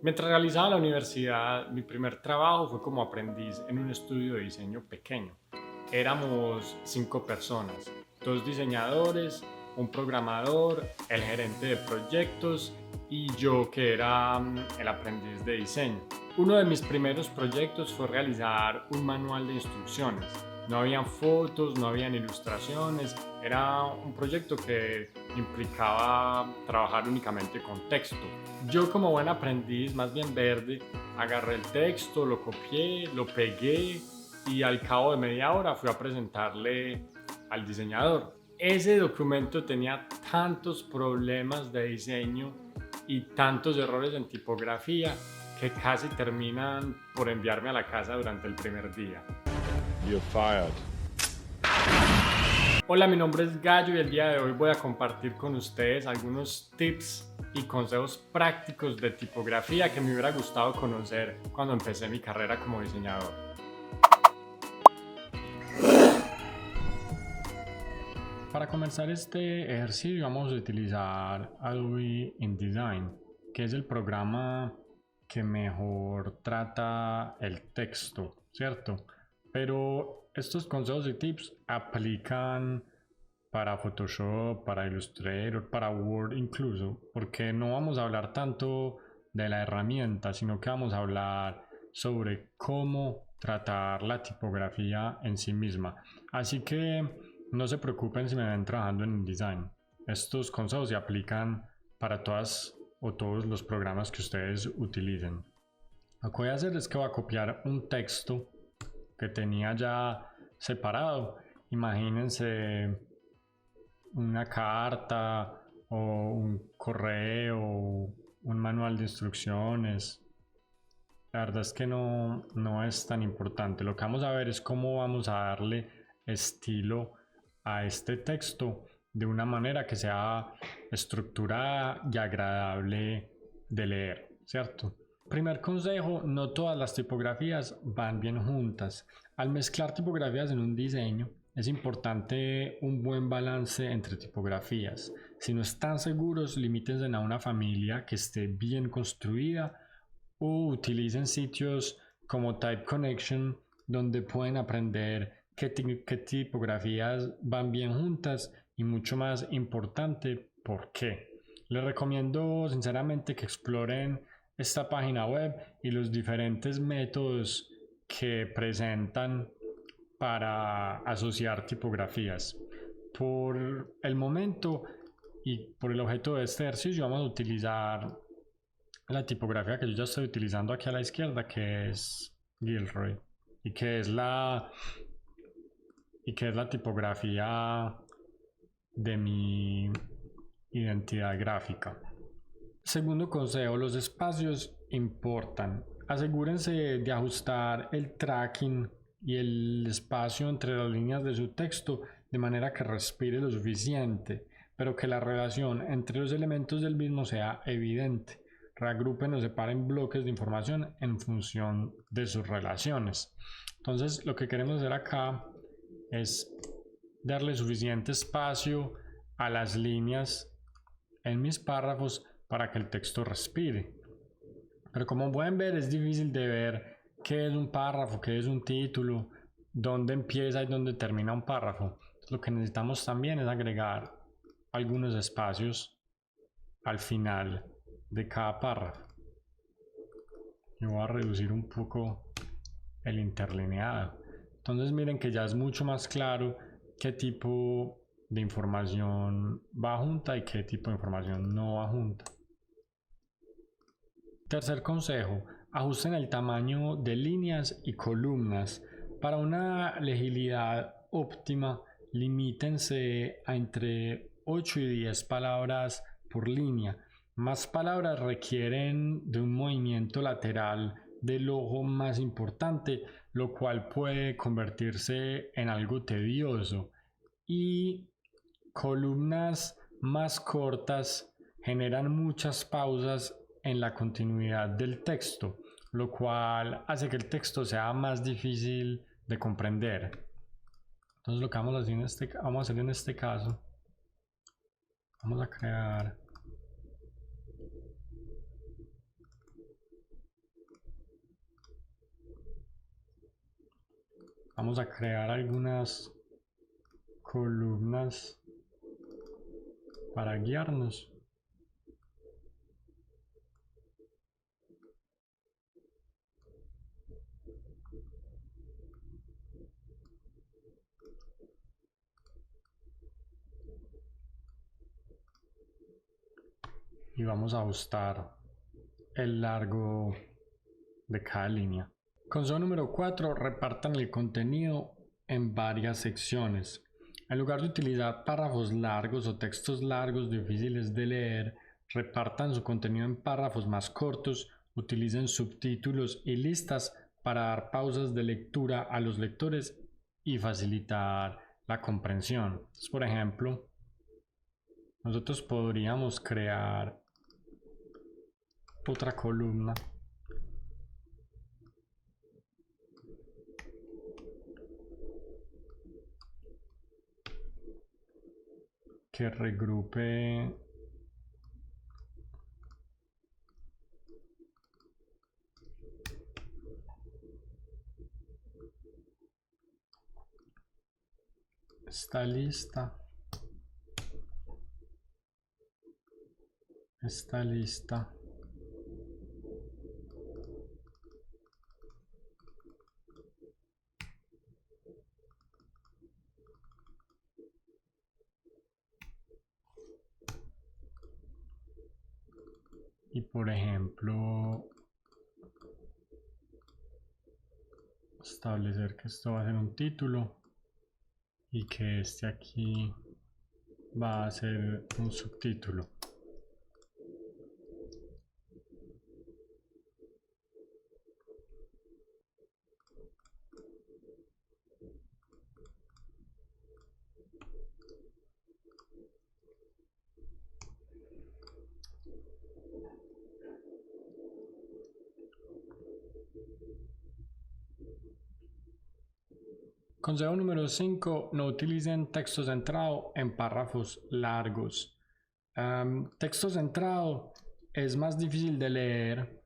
Mientras realizaba la universidad, mi primer trabajo fue como aprendiz en un estudio de diseño pequeño. Éramos 5 personas, 2 diseñadores, un programador, el gerente de proyectos y yo que era el aprendiz de diseño. Uno de mis primeros proyectos fue realizar un manual de instrucciones. No habían fotos, no habían ilustraciones, era un proyecto que implicaba trabajar únicamente con texto. Yo como buen aprendiz, más bien verde, agarré el texto, lo copié, lo pegué y al cabo de media hora fui a presentarle al diseñador. Ese documento tenía tantos problemas de diseño y tantos errores en tipografía que casi terminan por enviarme a la casa durante el primer día. You're fired. Hola, mi nombre es Gallo y el día de hoy voy a compartir con ustedes algunos tips y consejos prácticos de tipografía que me hubiera gustado conocer cuando empecé mi carrera como diseñador. Para comenzar este ejercicio vamos a utilizar Adobe InDesign, que es el programa que mejor trata el texto, ¿cierto? Pero estos consejos y tips aplican para Photoshop, para Illustrator, para Word incluso, porque no vamos a hablar tanto de la herramienta, sino que vamos a hablar sobre cómo tratar la tipografía en sí misma. Así que no se preocupen si me ven trabajando en InDesign. Estos consejos se aplican para todas o todos los programas que ustedes utilicen. Lo que voy a hacer es que voy a copiar un texto que tenía ya separado. Imagínense una carta o un correo, un manual de instrucciones. La verdad es que no es tan importante. Lo que vamos a ver es cómo vamos a darle estilo a este texto de una manera que sea estructurada y agradable de leer, ¿cierto? Primer consejo, no todas las tipografías van bien juntas. Al mezclar tipografías en un diseño, es importante un buen balance entre tipografías. Si no están seguros, limítense a una familia que esté bien construida o utilicen sitios como Type Connection donde pueden aprender qué tipografías van bien juntas y mucho más importante, por qué. Les recomiendo sinceramente que exploren esta página web y los diferentes métodos que presentan para asociar tipografías. Por el momento y por el objeto de este ejercicio vamos a utilizar la tipografía que yo ya estoy utilizando aquí a la izquierda, que es Gilroy y que es la tipografía de mi identidad gráfica. Segundo consejo, los espacios importan. Asegúrense de ajustar el tracking y el espacio entre las líneas de su texto de manera que respire lo suficiente, pero que la relación entre los elementos del mismo sea evidente. Reagrupen o separen bloques de información en función de sus relaciones. Entonces, lo que queremos hacer acá es darle suficiente espacio a las líneas en mis párrafos para que el texto respire. Pero como pueden ver, es difícil de ver qué es un párrafo, qué es un título, dónde empieza y dónde termina un párrafo. Entonces, lo que necesitamos también es agregar algunos espacios al final de cada párrafo. Yo voy a reducir un poco el interlineado. Entonces miren que ya es mucho más claro qué tipo de información va junta y qué tipo de información no va junta. Tercer consejo, ajusten el tamaño de líneas y columnas. Para una legibilidad óptima, limítense a entre 8 y 10 palabras por línea. Más palabras requieren de un movimiento lateral del ojo más importante, lo cual puede convertirse en algo tedioso. Y columnas más cortas generan muchas pausas en la continuidad del texto, lo cual hace que el texto sea más difícil de comprender. Entonces lo que vamos a hacer en este caso, vamos a crear Vamos a crear algunas columnas para guiarnos. Y vamos a ajustar el largo de cada línea. Consejo número 4. Repartan el contenido en varias secciones. En lugar de utilizar párrafos largos o textos largos difíciles de leer, repartan su contenido en párrafos más cortos, utilicen subtítulos y listas para dar pausas de lectura a los lectores y facilitar la comprensión. Entonces, por ejemplo, nosotros podríamos crear otra columna que regrupe esta lista, y por ejemplo establecer que esto va a ser un título y que este aquí va a ser un subtítulo. Consejo número 5. No utilicen texto centrado en párrafos largos. Texto centrado es más difícil de leer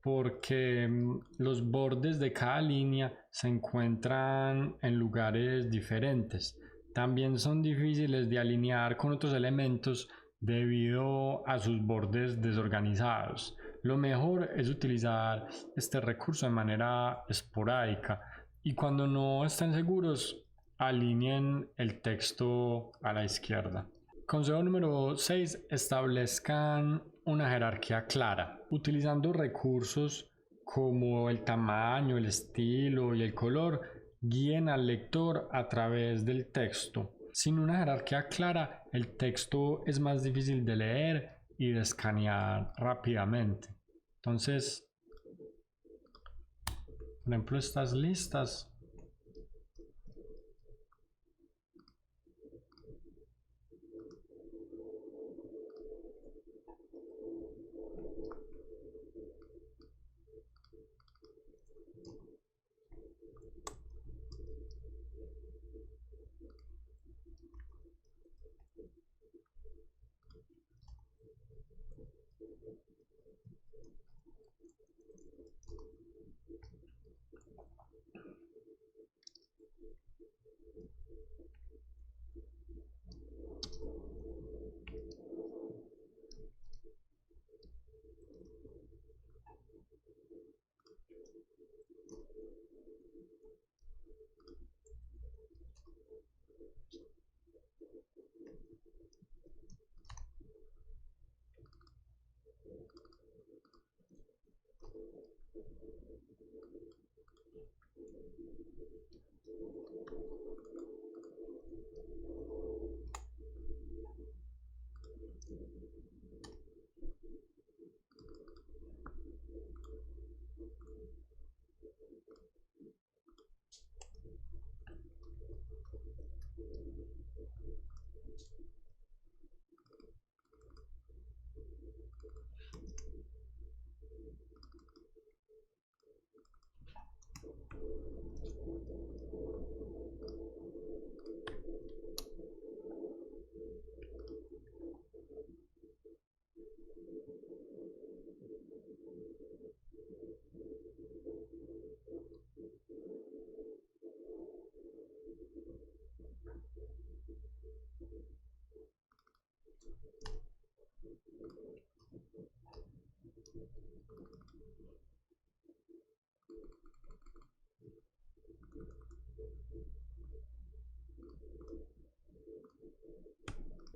porque los bordes de cada línea se encuentran en lugares diferentes. También son difíciles de alinear con otros elementos debido a sus bordes desorganizados. Lo mejor es utilizar este recurso de manera esporádica y cuando no estén seguros, alineen el texto a la izquierda. Consejo número 6. Establezcan una jerarquía clara. Utilizando recursos como el tamaño, el estilo y el color, guíen al lector a través del texto. Sin una jerarquía clara, el texto es más difícil de leer y de escanear rápidamente. Entonces, por ejemplo, estas listas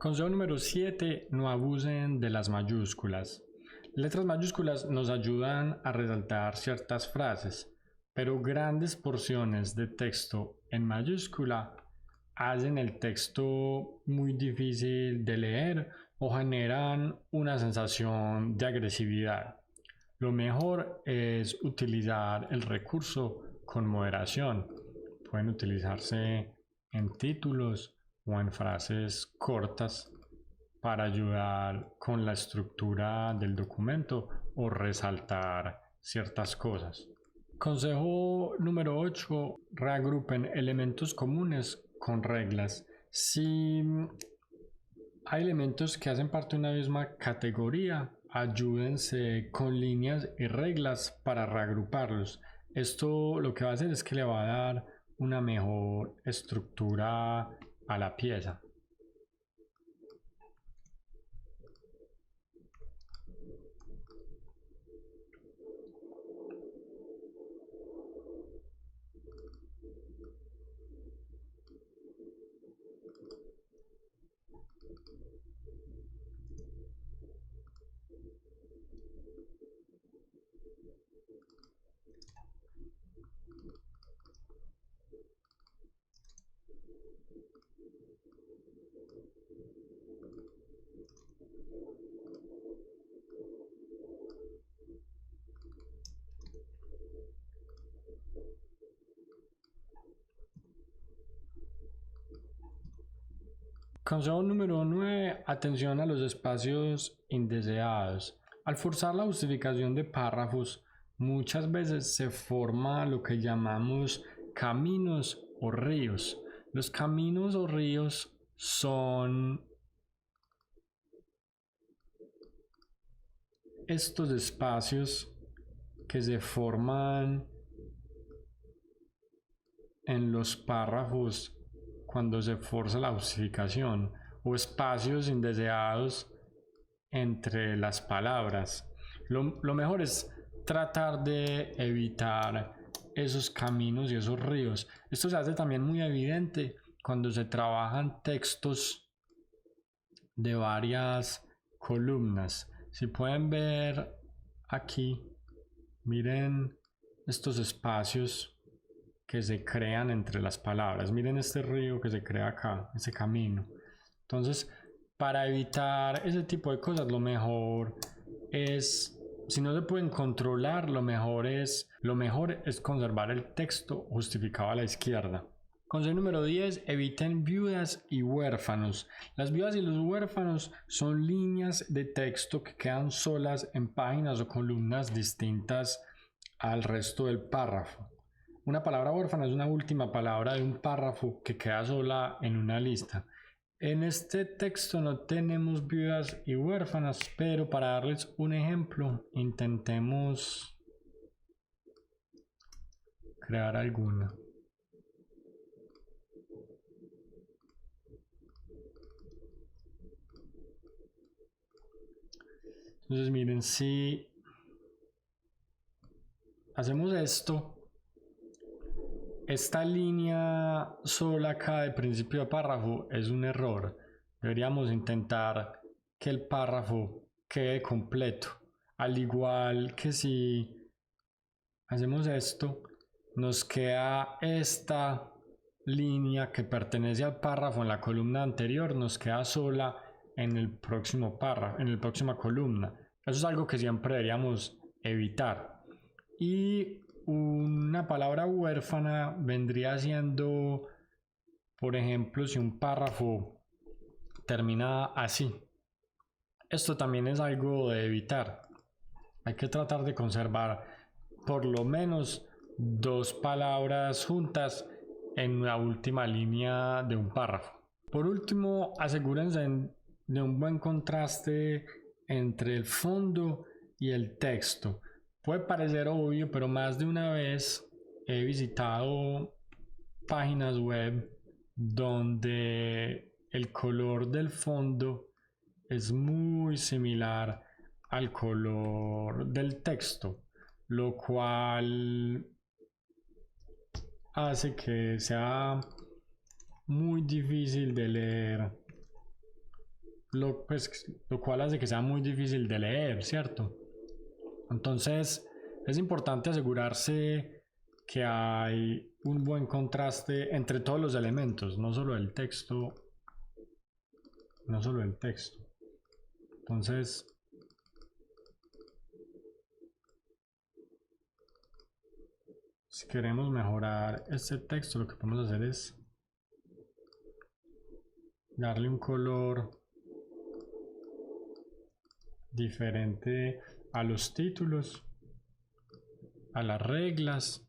Consejo número 7. No abusen de las mayúsculas. Letras mayúsculas nos ayudan a resaltar ciertas frases, pero grandes porciones de texto en mayúscula hacen el texto muy difícil de leer o generan una sensación de agresividad. Lo mejor es utilizar el recurso con moderación. Pueden utilizarse en títulos o en frases cortas para ayudar con la estructura del documento o resaltar ciertas cosas. Consejo número 8. Reagrupen elementos comunes con reglas. Si hay elementos que hacen parte de una misma categoría, ayúdense con líneas y reglas para reagruparlos. Esto lo que va a hacer es que le va a dar una mejor estructura a la pieza. Consejo número 9. Atención a los espacios indeseados. Al forzar la justificación de párrafos, muchas veces se forma lo que llamamos caminos o ríos. Los caminos o ríos son estos espacios que se forman en los párrafos cuando se forza la justificación, o espacios indeseados entre las palabras. Lo mejor es tratar de evitar esos caminos y esos ríos. Esto se hace también muy evidente cuando se trabajan textos de varias columnas. Si pueden ver aquí, miren estos espacios que se crean entre las palabras. Miren este río que se crea acá, ese camino. Entonces, para evitar ese tipo de cosas, lo mejor es, si no se pueden controlar, lo mejor es conservar el texto justificado a la izquierda. Consejo número 10. Eviten viudas y huérfanos. Las viudas y los huérfanos son líneas de texto que quedan solas en páginas o columnas distintas al resto del párrafo. Una palabra huérfana es una última palabra de un párrafo que queda sola en una lista. En este texto no tenemos viudas y huérfanas, pero para darles un ejemplo, intentemos crear alguna. Entonces miren, si hacemos esto, esta línea sola acá de principio de párrafo es un error. Deberíamos intentar que el párrafo quede completo. Al igual que si hacemos esto, nos queda esta línea que pertenece al párrafo en la columna anterior, nos queda sola en el próximo párrafo, en la próxima columna. Eso es algo que siempre deberíamos evitar. Y una palabra huérfana vendría siendo, por ejemplo, si un párrafo termina así. Esto también es algo de evitar. Hay que tratar de conservar por lo menos dos palabras juntas en la última línea de un párrafo. Por último, asegúrense de un buen contraste entre el fondo y el texto. Puede parecer obvio, pero más de una vez he visitado páginas web donde el color del fondo es muy similar al color del texto. lo cual hace que sea muy difícil de leer, lo cual hace que sea muy difícil de leer, ¿cierto? Entonces es importante asegurarse que hay un buen contraste entre todos los elementos, no solo el texto. Entonces, si queremos mejorar este texto, lo que podemos hacer es darle un color diferente a los títulos, a las reglas,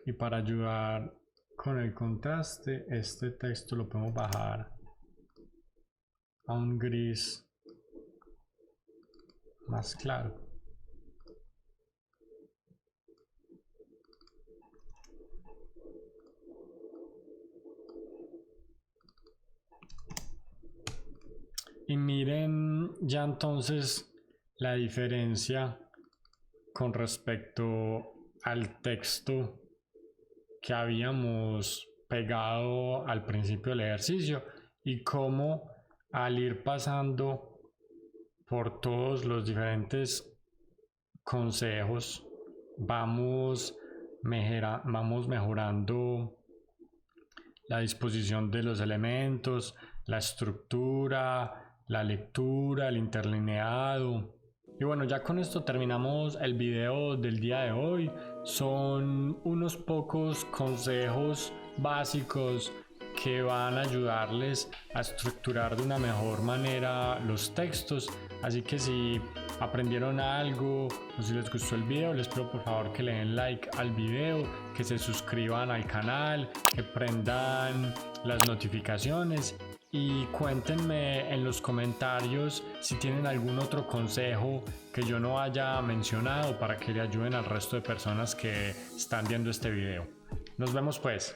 y para ayudar con el contraste, este texto lo podemos bajar a un gris más claro. Y miren ya entonces la diferencia con respecto al texto que habíamos pegado al principio del ejercicio y cómo al ir pasando por todos los diferentes consejos vamos mejorando la disposición de los elementos, la estructura, la lectura, el interlineado. Y bueno, ya con esto terminamos el video del día de hoy. Son unos pocos consejos básicos que van a ayudarles a estructurar de una mejor manera los textos. Así que si aprendieron algo o si les gustó el video, les pido por favor que le den like al video, que se suscriban al canal, que prendan las notificaciones y cuéntenme en los comentarios si tienen algún otro consejo que yo no haya mencionado para que le ayuden al resto de personas que están viendo este video. Nos vemos pues.